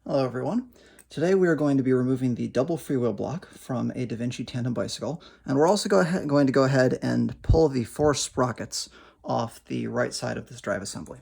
Hello everyone. Today we are going to be removing the double freewheel block from a Vinci tandem bicycle, and we're also going to go ahead and pull the 4 sprockets off the right side of this drive assembly.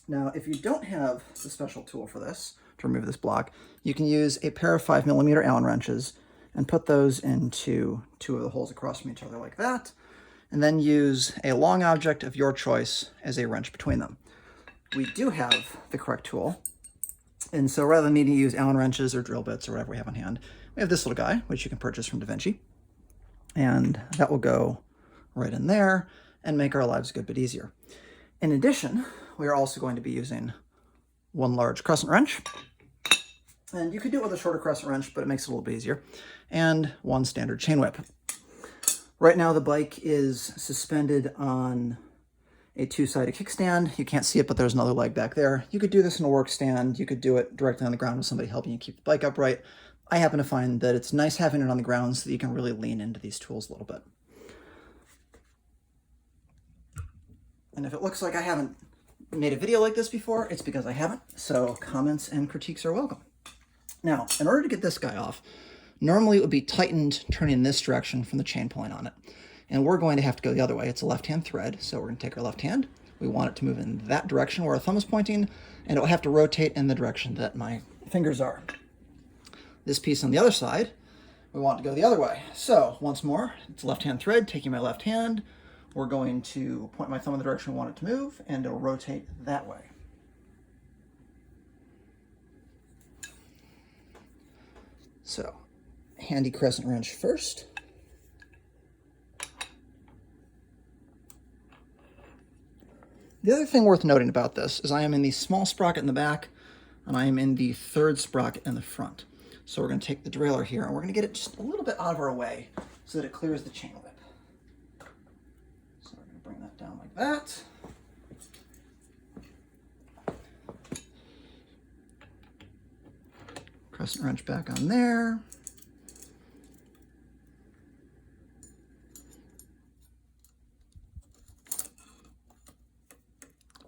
Now, if you don't have the special tool for this, to remove this block, you can use a pair of 5mm Allen wrenches and put those into 2 of the holes across from each other like that, and then use a long object of your choice as a wrench between them. We do have the correct tool. And so rather than needing to use Allen wrenches or drill bits or whatever we have on hand, we have this little guy, which you can purchase from Vinci. And that will go right in there and make our lives a good bit easier. In addition, we are also going to be using one large crescent wrench. And you could do it with a shorter crescent wrench, but it makes it a little bit easier. And one standard chain whip. Right now the bike is suspended on a 2-sided kickstand. You can't see it, but there's another leg back there. You could do this in a work stand. You could do it directly on the ground with somebody helping you keep the bike upright. I happen to find that it's nice having it on the ground so that you can really lean into these tools a little bit. And if it looks like I haven't made a video like this before, it's because I haven't. So comments and critiques are welcome. Now, in order to get this guy off, normally it would be tightened turning in this direction from the chain pulling on it. And we're going to have to go the other way. It's a left-hand thread, so we're going to take our left hand. We want it to move in that direction where our thumb is pointing, and it will have to rotate in the direction that my fingers are. This piece on the other side, we want to go the other way. So once more, it's a left-hand thread, taking my left hand. We're going to point my thumb in the direction we want it to move, and it'll rotate that way. So, handy crescent wrench first. The other thing worth noting about this is I am in the small sprocket in the back, and I am in the 3rd sprocket in the front. So we're going to take the derailleur here, and we're going to get it just a little bit out of our way so that it clears the chain whip. So we're going to bring that down like that. Crescent wrench back on there.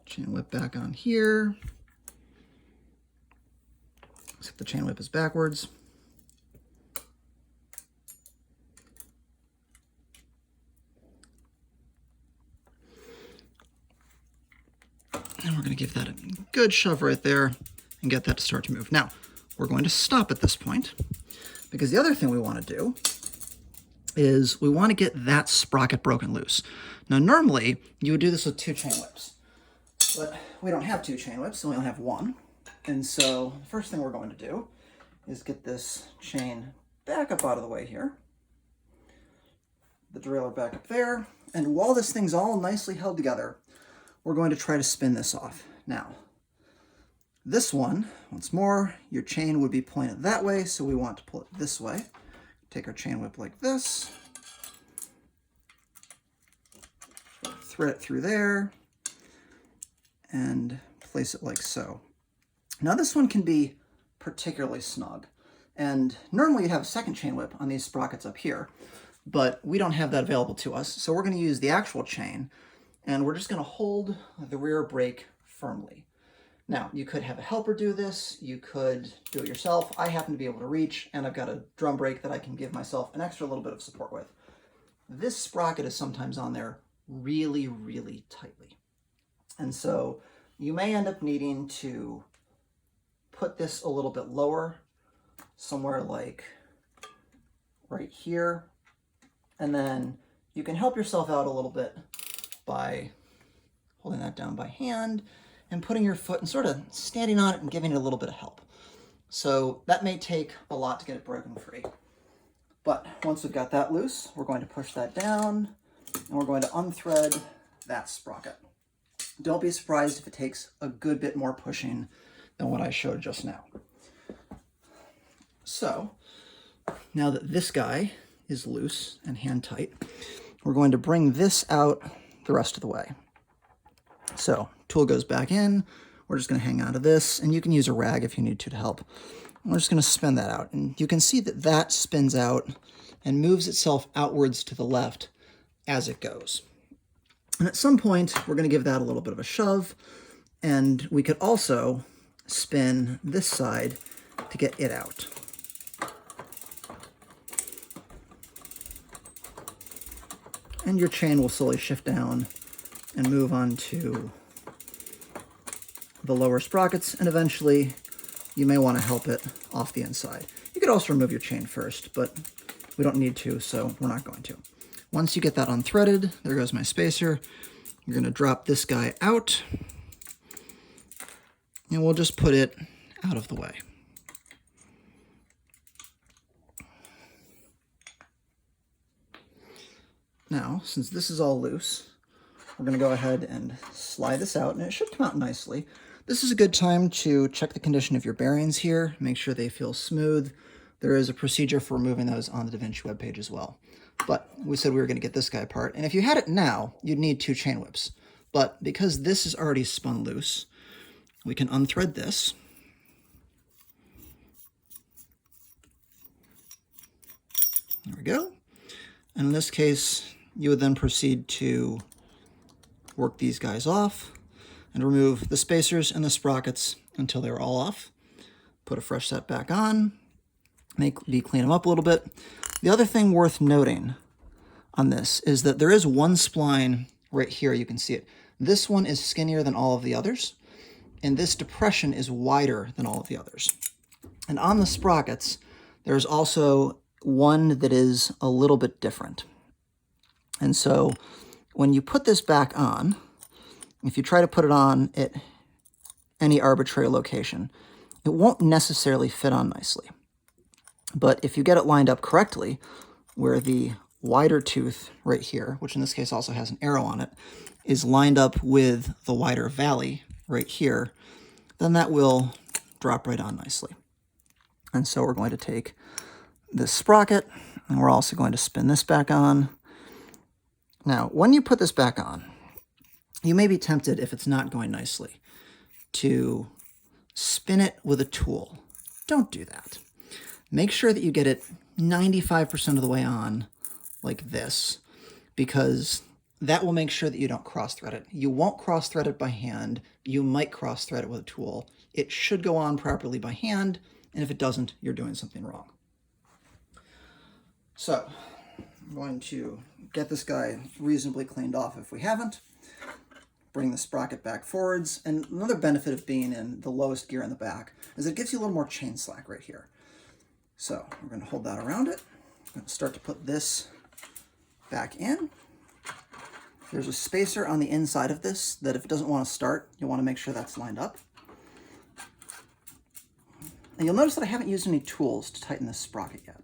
Chain whip back on here. Except the chain whip is backwards. And we're going to give that a good shove right there and get that to start to move. Now, we're going to stop at this point because the other thing we want to do is we want to get that sprocket broken loose. Now, normally you would do this with 2 chain whips. But we don't have 2 chain whips, so we only have 1. And so the first thing we're going to do is get this chain back up out of the way here. The derailleur back up there. And while this thing's all nicely held together, we're going to try to spin this off. Now, this one, once more, your chain would be pointed that way, so we want to pull it this way. Take our chain whip like this. Thread it through there. And place it like so. Now this one can be particularly snug, and normally you'd have a second chain whip on these sprockets up here, but we don't have that available to us, so we're going to use the actual chain, and we're just going to hold the rear brake firmly. Now, you could have a helper do this, you could do it yourself. I happen to be able to reach, and I've got a drum brake that I can give myself an extra little bit of support with. This sprocket is sometimes on there really, really tightly. And so you may end up needing to put this a little bit lower, somewhere like right here. And then you can help yourself out a little bit by holding that down by hand and putting your foot and sort of standing on it and giving it a little bit of help. So that may take a lot to get it broken free. But once we've got that loose, we're going to push that down and we're going to unthread that sprocket. Don't be surprised if it takes a good bit more pushing than what I showed just now. So, now that this guy is loose and hand tight, we're going to bring this out the rest of the way. So, tool goes back in, we're just going to hang on to this, and you can use a rag if you need to help. And we're just going to spin that out, and you can see that that spins out and moves itself outwards to the left as it goes. And at some point, we're going to give that a little bit of a shove, and we could also spin this side to get it out. And your chain will slowly shift down and move on to the lower sprockets, and eventually you may want to help it off the inside. You could also remove your chain first, but we don't need to, so we're not going to. Once you get that unthreaded, there goes my spacer. You're going to drop this guy out, and we'll just put it out of the way. Now, since this is all loose, we're going to go ahead and slide this out, and it should come out nicely. This is a good time to check the condition of your bearings here, make sure they feel smooth. There is a procedure for removing those on the Da Vinci webpage as well. But we said we were going to get this guy apart, and if you had it now, you'd need 2 chain whips. But because this is already spun loose, we can unthread this. There we go. And in this case, you would then proceed to work these guys off and remove the spacers and the sprockets until they're all off. Put a fresh set back on, maybe clean them up a little bit. The other thing worth noting on this is that there is one spline right here, you can see it. This one is skinnier than all of the others, and this depression is wider than all of the others. And on the sprockets, there's also one that is a little bit different. And so when you put this back on, if you try to put it on at any arbitrary location, it won't necessarily fit on nicely. But if you get it lined up correctly, where the wider tooth right here, which in this case also has an arrow on it, is lined up with the wider valley right here, then that will drop right on nicely. And so we're going to take this sprocket, and we're also going to spin this back on. Now, when you put this back on, you may be tempted, if it's not going nicely, to spin it with a tool. Don't do that. Make sure that you get it 95% of the way on, like this, because that will make sure that you don't cross-thread it. You won't cross-thread it by hand. You might cross-thread it with a tool. It should go on properly by hand, and if it doesn't, you're doing something wrong. So, I'm going to get this guy reasonably cleaned off if we haven't. Bring the sprocket back forwards. And another benefit of being in the lowest gear in the back is it gives you a little more chain slack right here. So we're going to hold that around it. I'm going to start to put this back in. There's a spacer on the inside of this that if it doesn't want to start, you'll want to make sure that's lined up. And you'll notice that I haven't used any tools to tighten this sprocket yet.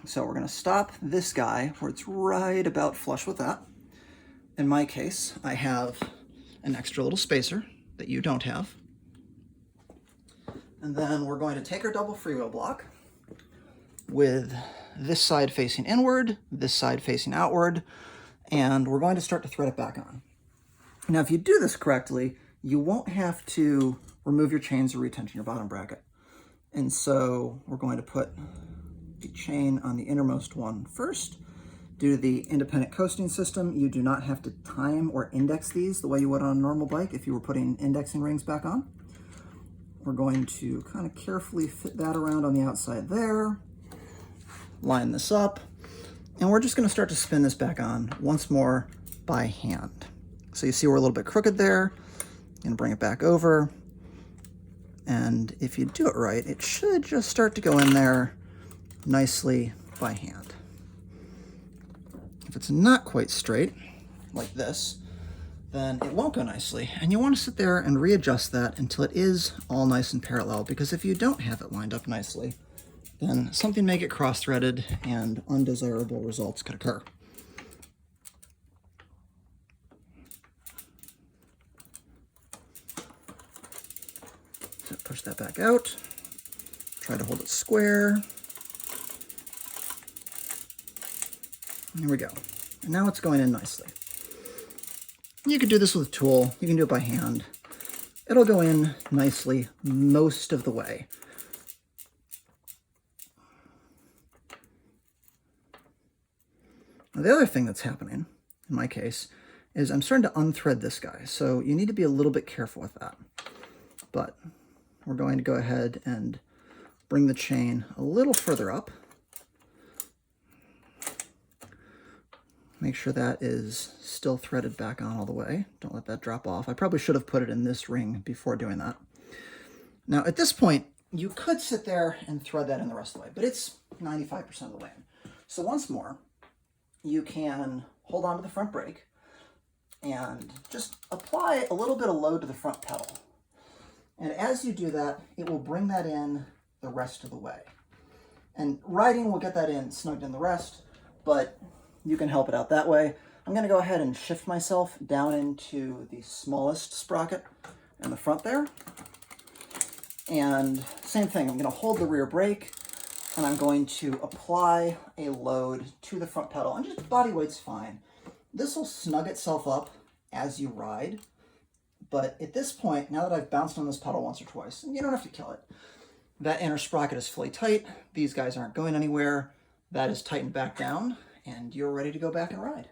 So we're going to stop this guy where it's right about flush with that. In my case, I have an extra little spacer that you don't have. And then we're going to take our double freewheel block with this side facing inward, this side facing outward, and we're going to start to thread it back on. Now, if you do this correctly, you won't have to remove your chains or retension your bottom bracket. And so we're going to put the chain on the innermost one first. Due to the independent coasting system, you do not have to time or index these the way you would on a normal bike if you were putting indexing rings back on. We're going to kind of carefully fit that around on the outside there, line this up, and we're just going to start to spin this back on once more by hand. So you see we're a little bit crooked there. I'm going to bring it back over, and if you do it right, it should just start to go in there nicely by hand. If it's not quite straight, like this, then it won't go nicely. And you want to sit there and readjust that until it is all nice and parallel, because if you don't have it lined up nicely, then something may get cross-threaded and undesirable results could occur. So push that back out, try to hold it square. There we go. And now it's going in nicely. You could do this with a tool. You can do it by hand. It'll go in nicely most of the way. Now, the other thing that's happening, in my case, is I'm starting to unthread this guy. So you need to be a little bit careful with that. but we're going to go ahead and bring the chain a little further up. Make sure that is still threaded back on all the way. Don't let that drop off. I probably should have put it in this ring before doing that. Now at this point, you could sit there and thread that in the rest of the way, but it's 95% of the way in. So once more, you can hold on to the front brake and just apply a little bit of load to the front pedal. And as you do that, it will bring that in the rest of the way. And riding will get that in, snugged in the rest, but you can help it out that way. I'm going to go ahead and shift myself down into the smallest sprocket in the front there. And same thing, I'm going to hold the rear brake and I'm going to apply a load to the front pedal, and just body weight's fine. This will snug itself up as you ride, but at this point, now that I've bounced on this pedal once or twice, and you don't have to kill it, that inner sprocket is fully tight, these guys aren't going anywhere, that is tightened back down, and you're ready to go back and ride.